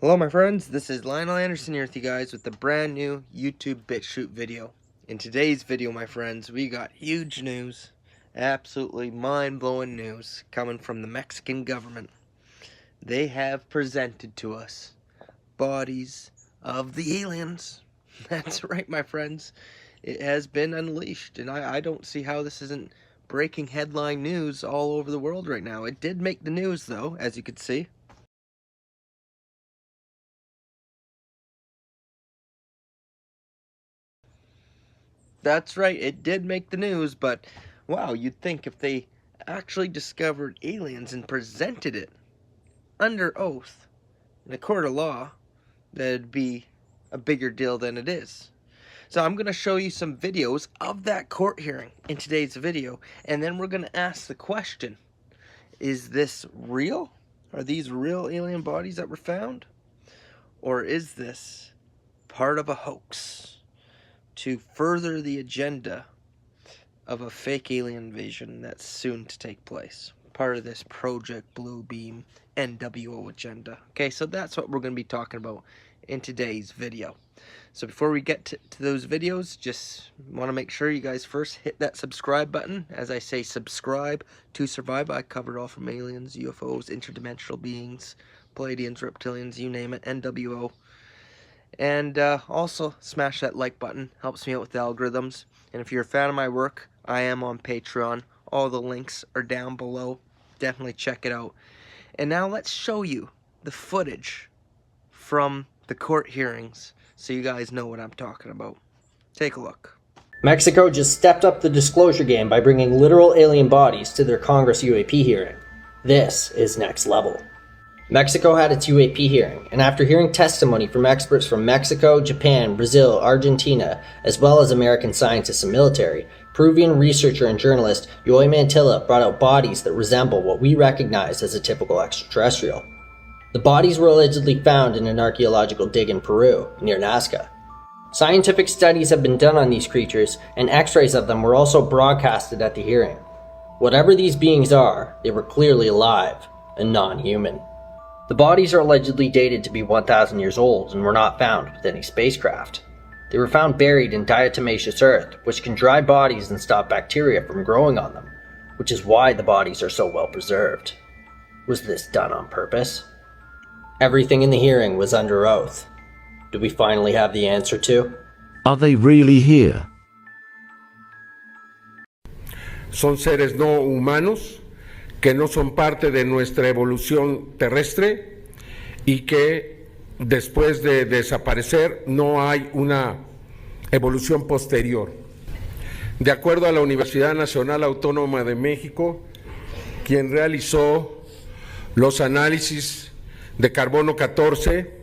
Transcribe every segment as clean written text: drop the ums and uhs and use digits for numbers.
Hello my friends, this is Linol Anderson here with you guys with the brand new YouTube BitChute video. In today's video, my friends, we got huge news, absolutely mind-blowing news coming from the Mexican government. They have presented to us bodies of the aliens. That's right, my friends. It has been unleashed, and I don't see how this isn't breaking headline news all over the world right now. It did make the news though, as you could see. That's right, it did make the news, but wow, you'd think if they actually discovered aliens and presented it under oath in a court of law, that'd be a bigger deal than it is. So I'm going to show you some videos of that court hearing in today's video, and then we're going to ask the question, is this real? Are these real alien bodies that were found? Or is this part of a hoax to further the agenda of a fake alien invasion that's soon to take place? Part of this Project Blue Beam NWO agenda. Okay, so that's what we're going to be talking about in today's video. So before we get to those videos, just want to make sure you guys first hit that subscribe button. As I say, subscribe to survive. I covered all from aliens, UFOs, interdimensional beings, Pleiadians, reptilians, you name it, NWO. And also smash that like button, helps me out with the algorithms. And if you're a fan of my work, I am on Patreon. All the links are down below. Definitely check it out. And now let's show you the footage from the court hearings so you guys know what I'm talking about. Take a look. Mexico just stepped up the disclosure game by bringing literal alien bodies to their Congress UAP hearing. This is next level. Mexico had its UAP hearing, and after hearing testimony from experts from Mexico, Japan, Brazil, Argentina, as well as American scientists and military, Peruvian researcher and journalist Yoy Mantilla brought out bodies that resemble what we recognize as a typical extraterrestrial. The bodies were allegedly found in an archaeological dig in Peru, near Nazca. Scientific studies have been done on these creatures, and x-rays of them were also broadcasted at the hearing. Whatever these beings are, they were clearly alive and non-human. The bodies are allegedly dated to be 1,000 years old and were not found with any spacecraft. They were found buried in diatomaceous earth, which can dry bodies and stop bacteria from growing on them, which is why the bodies are so well preserved. Was this done on purpose? Everything in the hearing was under oath. Do we finally have the answer to? Are they really here? Son seres no humanos que no son parte de nuestra evolución terrestre y que después de desaparecer no hay una evolución posterior. De acuerdo a la Universidad Nacional Autónoma de México, quien realizó los análisis de carbono 14,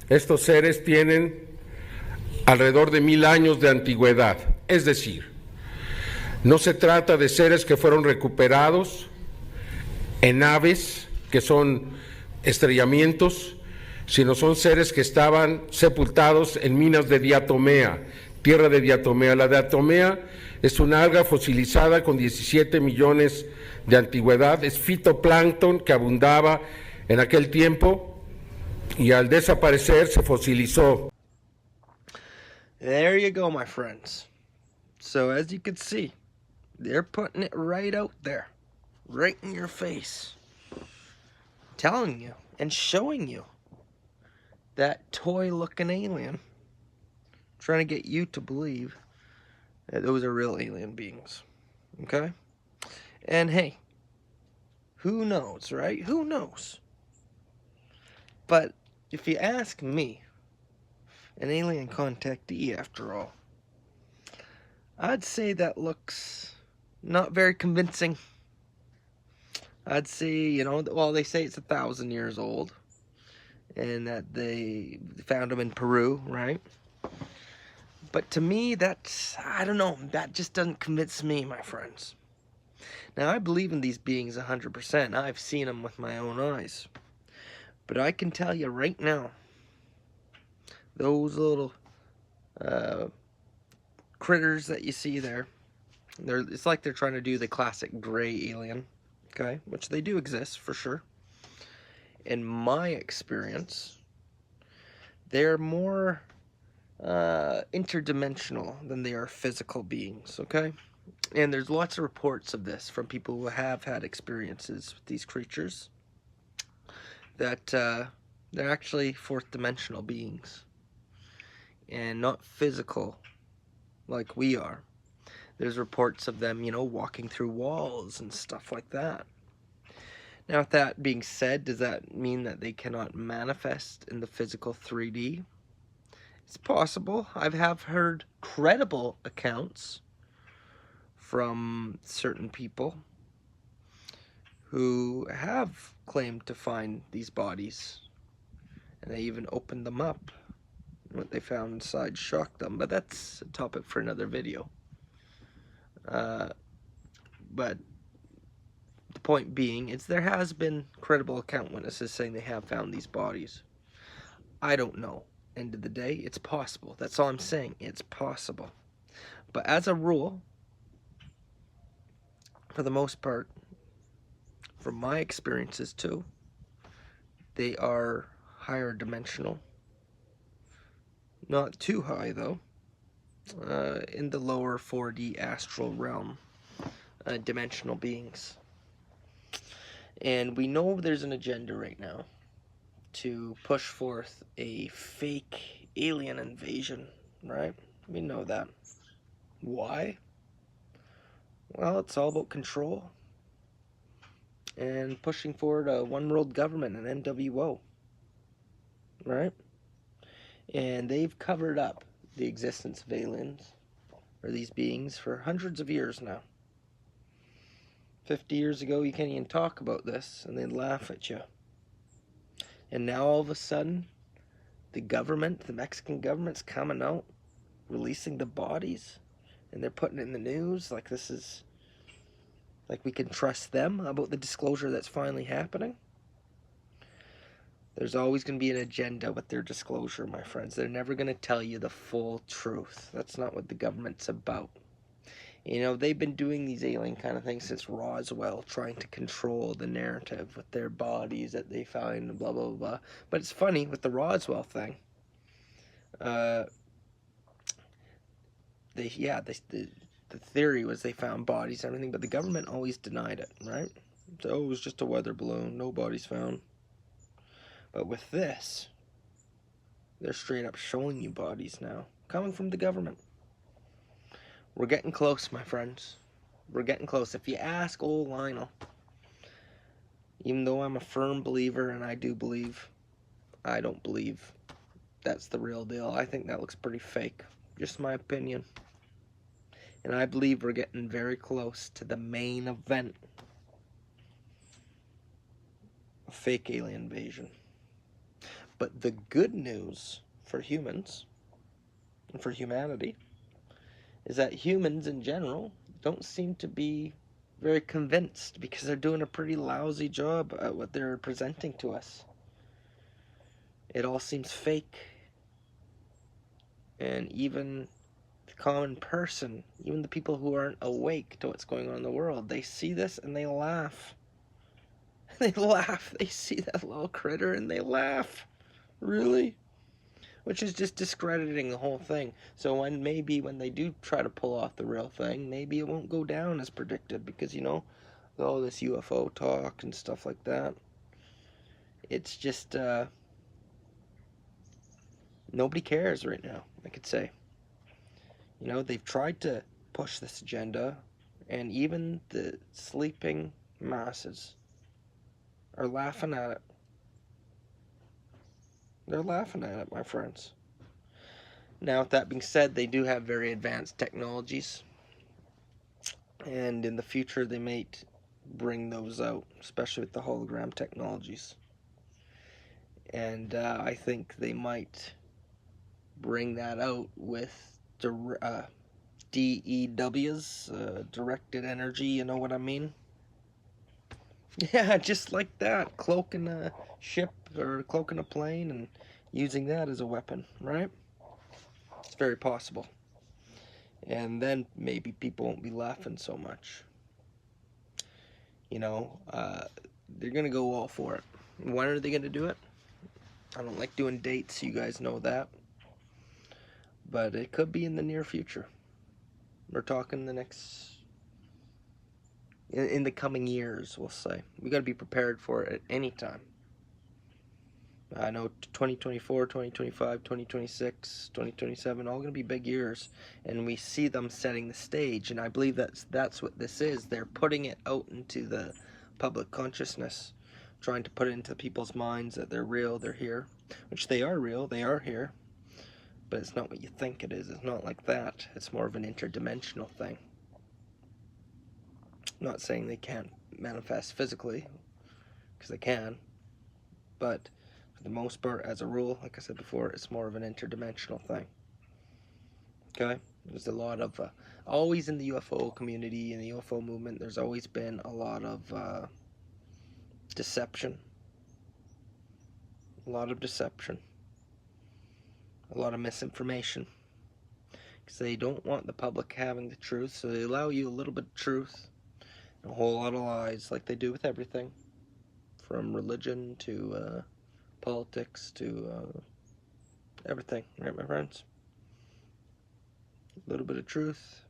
estos seres tienen alrededor de 1000 años de antigüedad. Es decir, no se trata de seres que fueron recuperados en naves, que son estrellamientos, sino son seres que estaban sepultados en minas de diatomea, tierra de diatomea. La diatomea es una alga fosilizada con 17 millones de antigüedad, es fitoplancton que abundaba en aquel tiempo y al desaparecer se fosilizó. There you go, my friends. So as you can see, they're putting it right out there, right in your face, telling you and showing you that toy-looking alien, trying to get you to believe that those are real alien beings, okay? And hey, who knows, right? Who knows? But if you ask me, an alien contactee after all, I'd say that looks not very convincing. I'd say, well, they say it's 1,000 years old, and that they found them in Peru, right? But to me, that's, I don't know, that just doesn't convince me, my friends. Now, I believe in these beings 100%. I've seen them with my own eyes. But I can tell you right now, those little critters that you see there, it's like they're trying to do the classic gray alien, okay? Which they do exist, for sure. In my experience, they're more interdimensional than they are physical beings, okay? And there's lots of reports of this from people who have had experiences with these creatures, that they're actually fourth dimensional beings and not physical like we are. There's reports of them, walking through walls and stuff like that. Now, with that being said, does that mean that they cannot manifest in the physical 3D? It's possible. I have heard credible accounts from certain people who have claimed to find these bodies, and they even opened them up. What they found inside shocked them, but that's a topic for another video. But the point being is there has been credible account witnesses saying they have found these bodies. I don't know. End of the day, it's possible. That's all I'm saying. It's possible. But as a rule, for the most part, from my experiences too, they are higher dimensional. Not too high though. In the lower 4D astral realm, dimensional beings. And we know there's an agenda right now to push forth a fake alien invasion, right? We know that. Why? Well, it's all about control and pushing forward a one world government, an NWO, right? And they've covered up the existence of aliens, or these beings, for hundreds of years now. 50 years ago, you can't even talk about this, and they'd laugh at you. And now, all of a sudden, the government, the Mexican government's coming out, releasing the bodies, and they're putting it in the news like this is, like we can trust them about the disclosure that's finally happening. There's always going to be an agenda with their disclosure, my friends. They're never going to tell you the full truth. That's not what the government's about. They've been doing these alien kind of things since Roswell, trying to control the narrative with their bodies that they find and blah, blah, blah. But it's funny, with the Roswell thing, the theory was they found bodies and everything, but the government always denied it, right? So it was just a weather balloon, no bodies found. But with this, they're straight up showing you bodies now, coming from the government. We're getting close, my friends. We're getting close. If you ask old Lionel, even though I'm a firm believer, and I don't believe that's the real deal. I think that looks pretty fake. Just my opinion. And I believe we're getting very close to the main event. A fake alien invasion. But the good news for humans, and for humanity, is that humans in general don't seem to be very convinced, because they're doing a pretty lousy job at what they're presenting to us. It all seems fake. And even the common person, even the people who aren't awake to what's going on in the world, they see this and they laugh. They laugh. They see that little critter and they laugh. Really? Which is just discrediting the whole thing. So when they do try to pull off the real thing, maybe it won't go down as predicted, because all this UFO talk and stuff like that, it's just nobody cares right now, I could say. They've tried to push this agenda, and even the sleeping masses are laughing at it. They're laughing at it, my friends. Now, with that being said, they do have very advanced technologies, and in the future they might bring those out, especially with the hologram technologies. And I think they might bring that out with DEWs, directed energy, you know what I mean? Yeah, just like that, cloaking a ship or cloaking a plane and using that as a weapon, right? It's very possible. And then maybe people won't be laughing so much. They're going to go all for it. When are they going to do it? I don't like doing dates, you guys know that. But it could be in the near future. We're talking the next, in the coming years, we'll say. We got to be prepared for it at any time. I know 2024, 2025, 2026, 2027, all going to be big years, and we see them setting the stage, and I believe that's what this is. They're putting it out into the public consciousness, trying to put it into people's minds that they're real, they're here, which they are real, they are here, but it's not what you think it is. It's not like that. It's more of an interdimensional thing. I'm not saying they can't manifest physically, because they can, but for the most part, as a rule, like I said before, it's more of an interdimensional thing. Okay? There's a lot of, always in the UFO community, in the UFO movement, there's always been a lot of deception. A lot of deception. A lot of misinformation. Because they don't want the public having the truth, so they allow you a little bit of truth and a whole lot of lies, like they do with everything. From religion to politics to everything, right, my friends? A little bit of truth,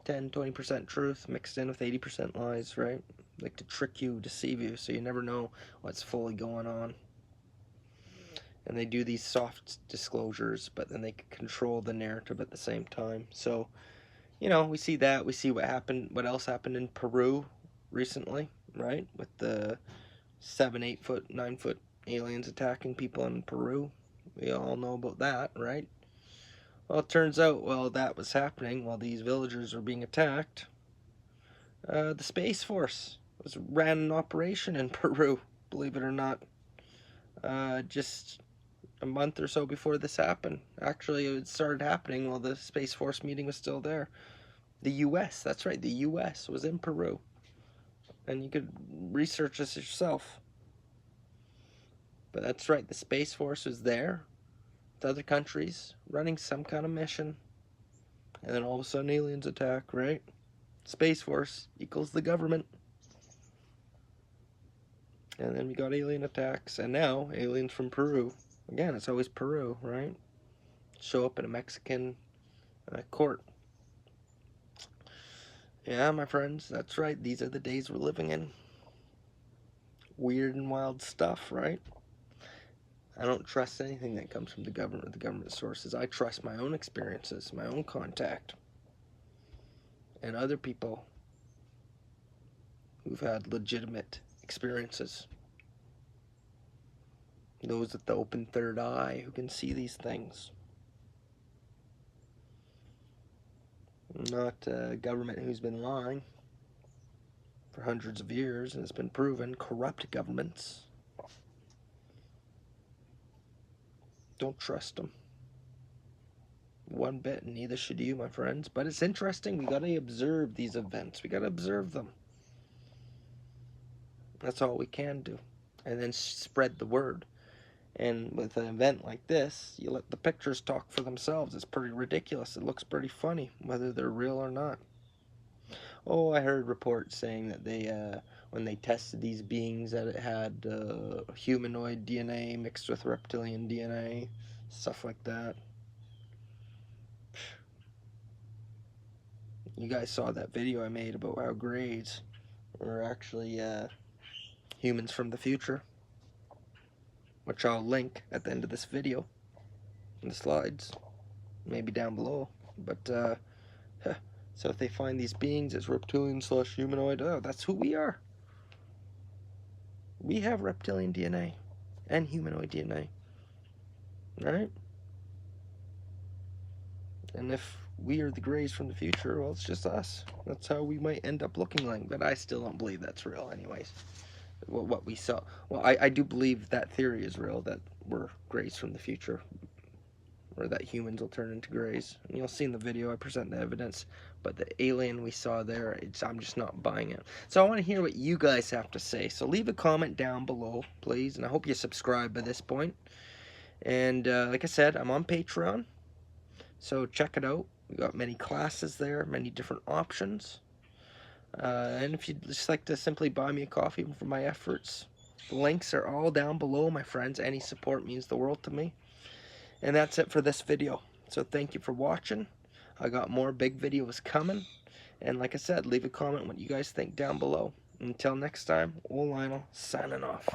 10-20% truth mixed in with 80% lies, right? Like to trick you, deceive you, so you never know what's fully going on. And they do these soft disclosures, but then they control the narrative at the same time. So, you know, we see that. We see what happened, what else happened in Peru recently, right? With the 7, 8 foot, 9 foot aliens attacking people in Peru. We all know about that, right? Well, it turns out while that was happening, while these villagers were being attacked, the Space Force ran an operation in Peru, believe it or not. Just a month or so before this happened. Actually, it started happening while the Space Force meeting was still there. The U.S., that's right, the U.S. was in Peru. And you could research this yourself. But that's right, the Space Force was there with other countries running some kind of mission. And then all of a sudden aliens attack, right? Space Force equals the government. And then we got alien attacks. And now aliens from Peru. Again, it's always Peru, right? Show up in a Mexican court. Yeah, my friends, that's right. These are the days we're living in. Weird and wild stuff, right? I don't trust anything that comes from the government or the government sources. I trust my own experiences, my own contact, and other people who've had legitimate experiences. Those with the open third eye who can see these things. Not a government who's been lying for hundreds of years and it's been proven. Corrupt governments. Don't trust them one bit, and neither should you, my friends. But it's interesting. We gotta observe these events. We gotta observe them. That's all we can do, and then spread the word. And with an event like this, you let the pictures talk for themselves. It's pretty ridiculous. It looks pretty funny, whether they're real or not. Oh, I heard reports saying that they, when they tested these beings, that it had humanoid DNA mixed with reptilian DNA, stuff like that. You guys saw that video I made about how Greys were actually humans from the future, which I'll link at the end of this video in the slides, maybe down below. But so if they find these beings as reptilian/humanoid, oh, that's who we are. We have reptilian DNA and humanoid DNA, right? And if we are the Greys from the future, well, it's just us. That's how we might end up looking like. But I still don't believe that's real, anyways. What we saw. Well, I do believe that theory is real, that we're Greys from the future, or that humans will turn into Greys. And you'll see in the video I present the evidence, but the alien we saw there, I'm just not buying it. So I want to hear what you guys have to say. So leave a comment down below, please, and I hope you subscribe by this point. And like I said, I'm on Patreon, so check it out. We got many classes there, many different options. And if you'd just like to simply buy me a coffee for my efforts, The links are all down below, my friends. Any support means the world to me. And that's it for this video. So thank you for watching. I got more big videos coming. And like I said, leave a comment what you guys think down below. Until next time, old Lionel signing off.